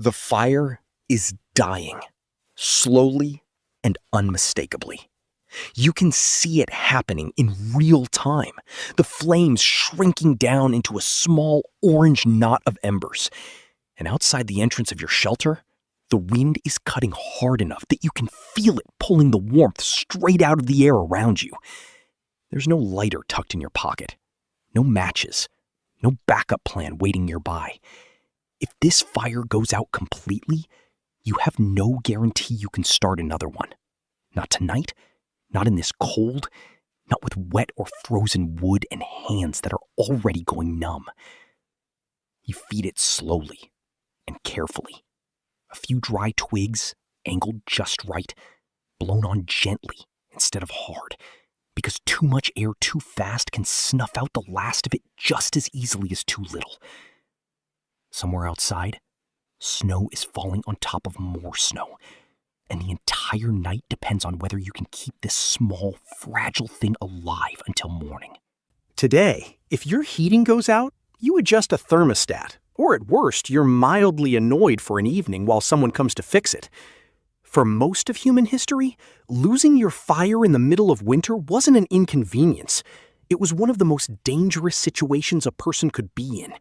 The fire is dying, slowly and unmistakably. You can see it happening in real time, the flames shrinking down into a small orange knot of embers. And outside the entrance of your shelter, the wind is cutting hard enough that you can feel it pulling the warmth straight out of the air around you. There's no lighter tucked in your pocket, no matches, no backup plan waiting nearby. If this fire goes out completely, you have no guarantee you can start another one. Not tonight, not in this cold, not with wet or frozen wood and hands that are already going numb. You feed it slowly and carefully. A few dry twigs, angled just right, blown on gently instead of hard, because too much air too fast can snuff out the last of it just as easily as too little. Somewhere outside, snow is falling on top of more snow, and the entire night depends on whether you can keep this small, fragile thing alive until morning. Today, if your heating goes out, you adjust a thermostat, or at worst, you're mildly annoyed for an evening while someone comes to fix it. For most of human history, losing your fire in the middle of winter wasn't an inconvenience. It was one of the most dangerous situations a person could be in.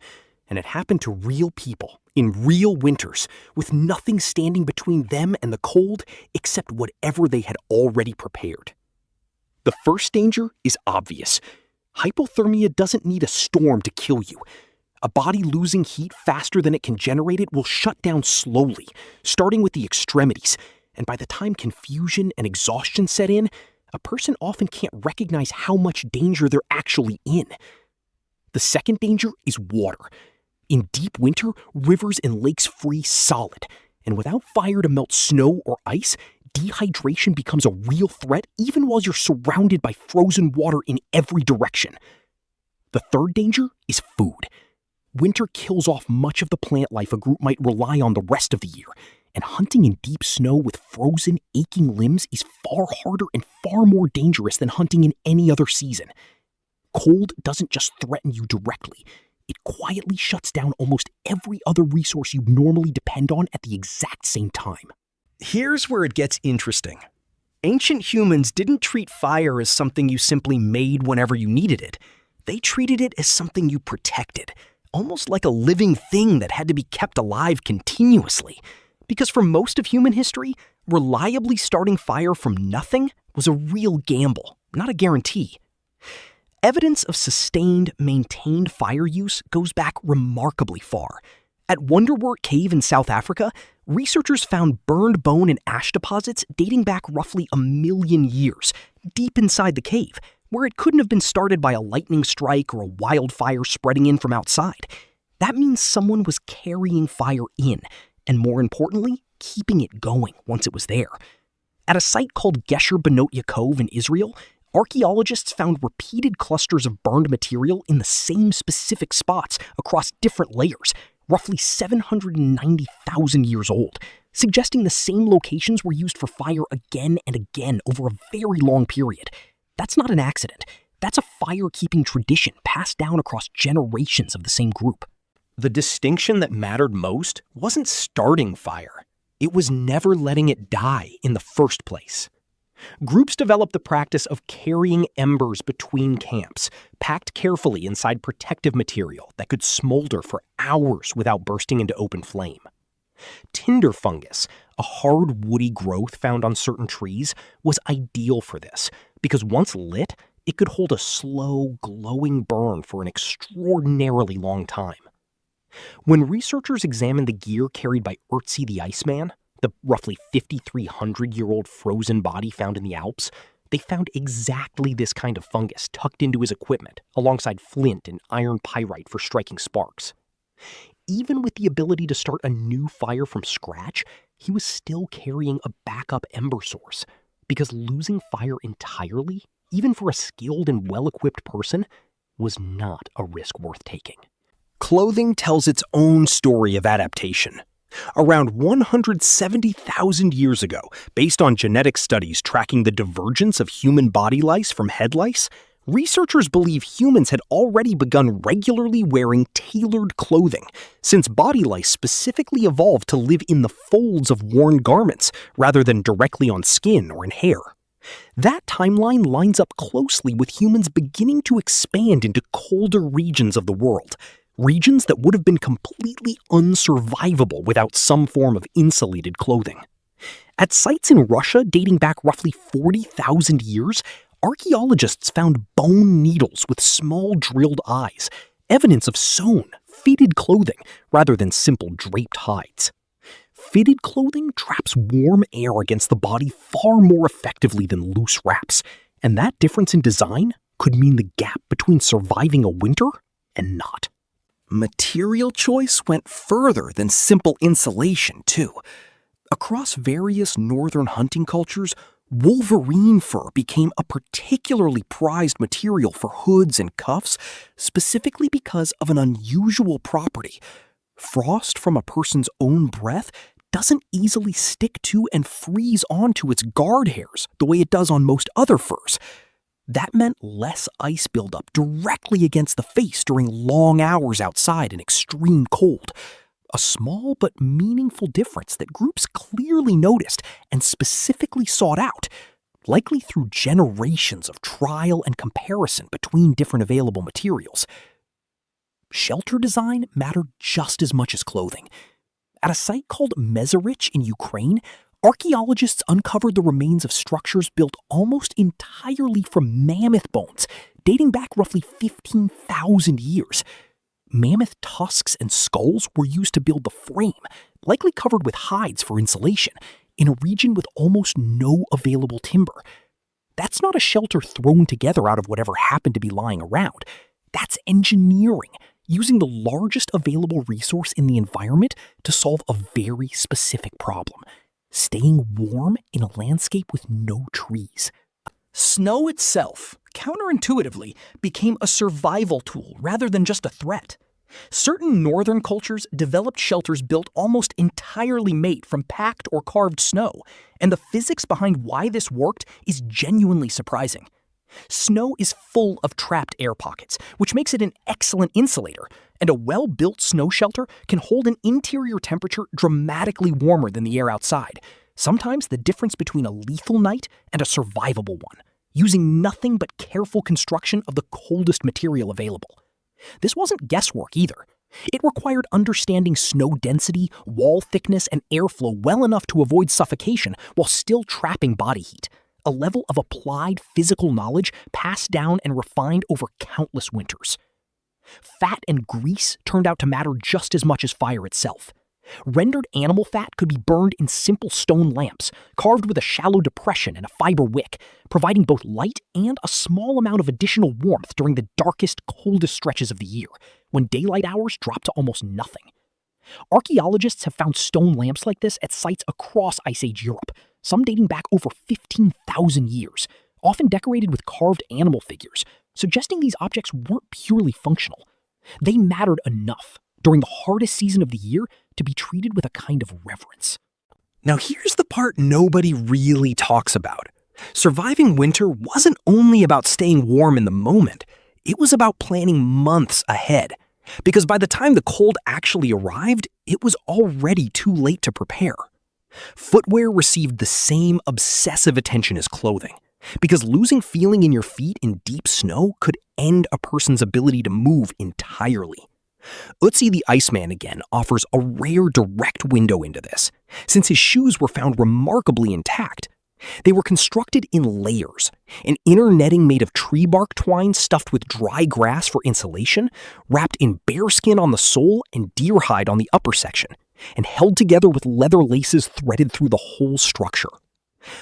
And it happened to real people in real winters, with nothing standing between them and the cold except whatever they had already prepared. The first danger is obvious. Hypothermia doesn't need a storm to kill you. A body losing heat faster than it can generate it will shut down slowly, starting with the extremities, and by the time confusion and exhaustion set in, a person often can't recognize how much danger they're actually in. The second danger is water. In deep winter, rivers and lakes freeze solid, and without fire to melt snow or ice, dehydration becomes a real threat even while you're surrounded by frozen water in every direction. The third danger is food. Winter kills off much of the plant life a group might rely on the rest of the year, and hunting in deep snow with frozen, aching limbs is far harder and far more dangerous than hunting in any other season. Cold doesn't just threaten you directly. It quietly shuts down almost every other resource you normally depend on at the exact same time. Here's where it gets interesting. Ancient humans didn't treat fire as something you simply made whenever you needed it. They treated it as something you protected, almost like a living thing that had to be kept alive continuously. Because for most of human history, reliably starting fire from nothing was a real gamble, not a guarantee. Evidence of sustained, maintained fire use goes back remarkably far. At Wonderwork Cave in South Africa, researchers found burned bone and ash deposits dating back roughly 1 million years, deep inside the cave, where it couldn't have been started by a lightning strike or a wildfire spreading in from outside. That means someone was carrying fire in, and more importantly, keeping it going once it was there. At a site called Gesher Benotia Cove in Israel, archaeologists found repeated clusters of burned material in the same specific spots across different layers, roughly 790,000 years old, suggesting the same locations were used for fire again and again over a very long period. That's not an accident. That's a fire-keeping tradition passed down across generations of the same group. The distinction that mattered most wasn't starting fire. It was never letting it die in the first place. Groups developed the practice of carrying embers between camps, packed carefully inside protective material that could smolder for hours without bursting into open flame. Tinder fungus, a hard woody growth found on certain trees, was ideal for this, because once lit, it could hold a slow, glowing burn for an extraordinarily long time. When researchers examined the gear carried by Ötzi the Iceman, the roughly 5,300-year-old frozen body found in the Alps, they found exactly this kind of fungus tucked into his equipment, alongside flint and iron pyrite for striking sparks. Even with the ability to start a new fire from scratch, he was still carrying a backup ember source, because losing fire entirely, even for a skilled and well-equipped person, was not a risk worth taking. Clothing tells its own story of adaptation. Around 170,000 years ago, based on genetic studies tracking the divergence of human body lice from head lice, Researchers believe humans had already begun regularly wearing tailored clothing, since body lice specifically evolved to live in the folds of worn garments rather than directly on skin or in hair. That timeline lines up closely with humans beginning to expand into colder regions of the world, regions that would have been completely unsurvivable without some form of insulated clothing. At sites in Russia dating back roughly 40,000 years, archaeologists found bone needles with small drilled eyes, evidence of sewn, fitted clothing rather than simple draped hides. Fitted clothing traps warm air against the body far more effectively than loose wraps, and that difference in design could mean the gap between surviving a winter and not. Material choice went further than simple insulation, too. Across various northern hunting cultures, wolverine fur became a particularly prized material for hoods and cuffs, specifically because of an unusual property. Frost from a person's own breath doesn't easily stick to and freeze onto its guard hairs the way it does on most other furs. That meant less ice buildup directly against the face during long hours outside in extreme cold. A small but meaningful difference that groups clearly noticed and specifically sought out, likely through generations of trial and comparison between different available materials. Shelter design mattered just as much as clothing. At a site called Mezerich in Ukraine, archaeologists uncovered the remains of structures built almost entirely from mammoth bones, dating back roughly 15,000 years. Mammoth tusks and skulls were used to build the frame, likely covered with hides for insulation, in a region with almost no available timber. That's not a shelter thrown together out of whatever happened to be lying around. That's engineering, using the largest available resource in the environment to solve a very specific problem: staying warm in a landscape with no trees. Snow itself, counterintuitively, became a survival tool rather than just a threat. Certain northern cultures developed shelters built almost entirely made from packed or carved snow, and the physics behind why this worked is genuinely surprising. Snow is full of trapped air pockets, which makes it an excellent insulator, and a well-built snow shelter can hold an interior temperature dramatically warmer than the air outside, sometimes the difference between a lethal night and a survivable one, using nothing but careful construction of the coldest material available. This wasn't guesswork either. It required understanding snow density, wall thickness, and airflow well enough to avoid suffocation while still trapping body heat, a level of applied physical knowledge passed down and refined over countless winters. Fat and grease turned out to matter just as much as fire itself. Rendered animal fat could be burned in simple stone lamps, carved with a shallow depression and a fiber wick, providing both light and a small amount of additional warmth during the darkest, coldest stretches of the year, when daylight hours dropped to almost nothing. Archaeologists have found stone lamps like this at sites across Ice Age Europe, some dating back over 15,000 years, often decorated with carved animal figures, suggesting these objects weren't purely functional. They mattered enough during the hardest season of the year to be treated with a kind of reverence. Now here's the part nobody really talks about. Surviving winter wasn't only about staying warm in the moment, it was about planning months ahead. Because by the time the cold actually arrived, it was already too late to prepare. Footwear received the same obsessive attention as clothing, because losing feeling in your feet in deep snow could end a person's ability to move entirely. Ötzi the Iceman again offers a rare direct window into this, since his shoes were found remarkably intact. They were constructed in layers, an inner netting made of tree bark twine stuffed with dry grass for insulation, wrapped in bearskin on the sole and deer hide on the upper section, and held together with leather laces threaded through the whole structure.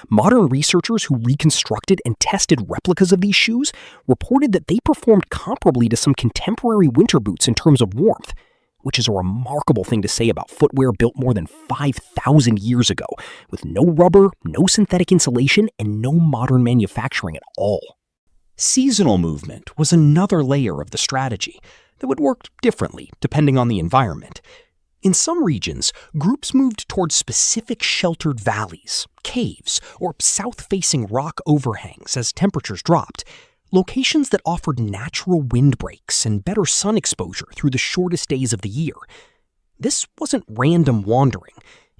Modern researchers who reconstructed and tested replicas of these shoes reported that they performed comparably to some contemporary winter boots in terms of warmth, which is a remarkable thing to say about footwear built more than 5,000 years ago, with no rubber, no synthetic insulation, and no modern manufacturing at all. Seasonal movement was another layer of the strategy that would work differently depending on the environment. In some regions, groups moved towards specific sheltered valleys, caves, or south-facing rock overhangs as temperatures dropped. Locations that offered natural windbreaks and better sun exposure through the shortest days of the year. This wasn't random wandering.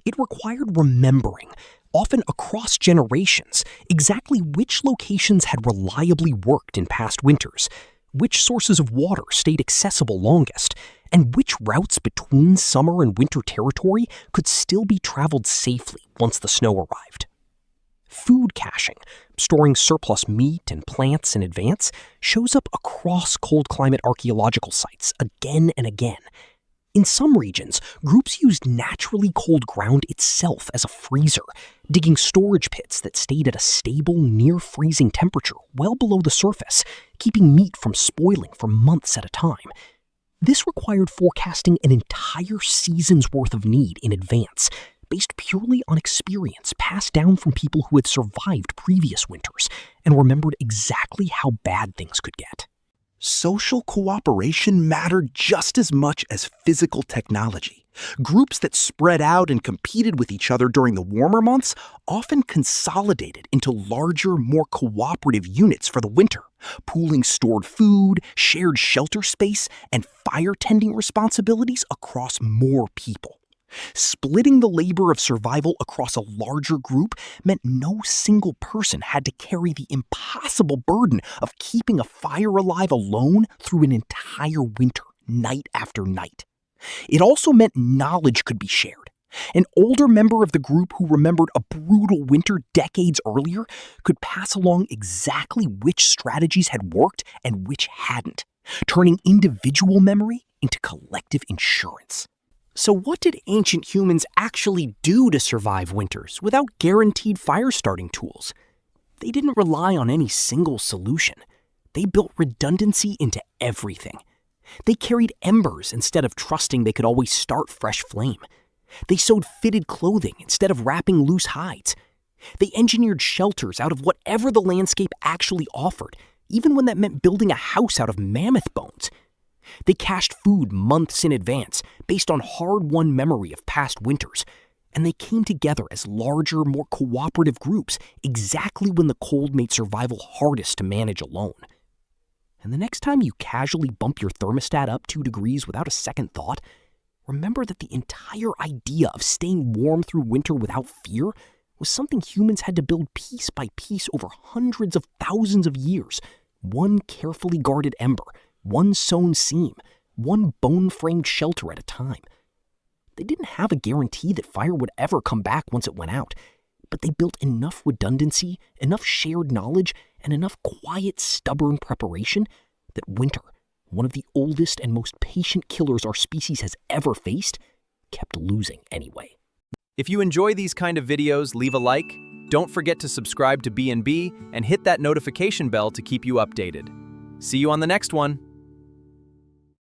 It required remembering, often across generations, exactly which locations had reliably worked in past winters, which sources of water stayed accessible longest, and which routes between summer and winter territory could still be traveled safely once the snow arrived. Food caching, storing surplus meat and plants in advance, shows up across cold climate archaeological sites again and again. In some regions, groups used naturally cold ground itself as a freezer, digging storage pits that stayed at a stable, near-freezing temperature well below the surface, keeping meat from spoiling for months at a time. This required forecasting an entire season's worth of need in advance, based purely on experience passed down from people who had survived previous winters and remembered exactly how bad things could get. Social cooperation mattered just as much as physical technology. Groups that spread out and competed with each other during the warmer months often consolidated into larger, more cooperative units for the winter, pooling stored food, shared shelter space, and fire-tending responsibilities across more people. Splitting the labor of survival across a larger group meant no single person had to carry the impossible burden of keeping a fire alive alone through an entire winter, night after night. It also meant knowledge could be shared. An older member of the group who remembered a brutal winter decades earlier could pass along exactly which strategies had worked and which hadn't, turning individual memory into collective insurance. So what did ancient humans actually do to survive winters without guaranteed fire-starting tools? They didn't rely on any single solution. They built redundancy into everything. They carried embers instead of trusting they could always start fresh flame. They sewed fitted clothing instead of wrapping loose hides. They engineered shelters out of whatever the landscape actually offered, even when that meant building a house out of mammoth bones. They cached food months in advance, based on hard-won memory of past winters, and they came together as larger, more cooperative groups exactly when the cold made survival hardest to manage alone. And the next time you casually bump your thermostat up 2 degrees without a second thought, remember that the entire idea of staying warm through winter without fear was something humans had to build piece by piece over hundreds of thousands of years, one carefully guarded ember, one sewn seam, one bone-framed shelter at a time. They didn't have a guarantee that fire would ever come back once it went out, but they built enough redundancy, enough shared knowledge, and enough quiet, stubborn preparation that winter, one of the oldest and most patient killers our species has ever faced, kept losing anyway. If you enjoy these kind of videos, leave a like, don't forget to subscribe to B&B, and hit that notification bell to keep you updated. See you on the next one.